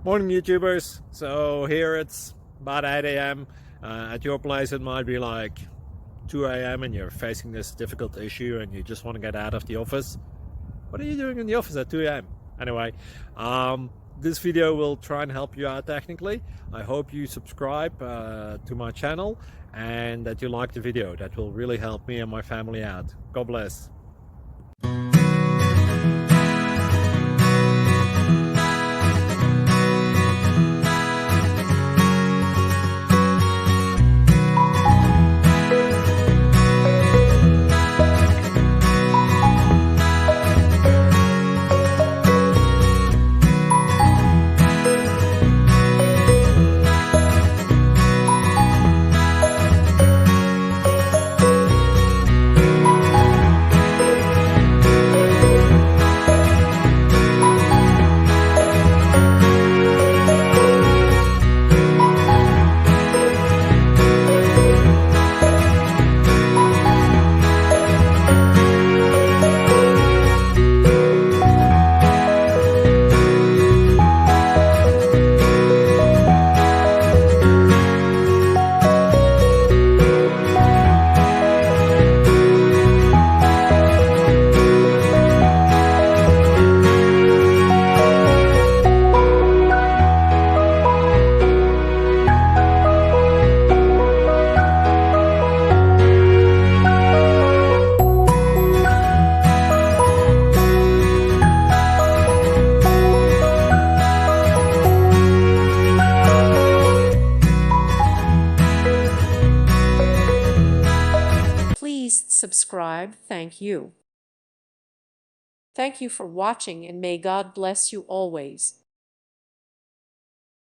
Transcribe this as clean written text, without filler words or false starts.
Morning YouTubers. So here it's about 8 a.m. At your place it might be like 2 a.m. and you're facing this difficult issue and you just want to get out of the office. What are you doing in the office at 2 a.m.? Anyway, this video will try and help you out technically. I hope you subscribe to my channel and that you like the video. That will really help me and my family out. God bless. Please subscribe. Thank you. Thank you for watching and may God bless you always.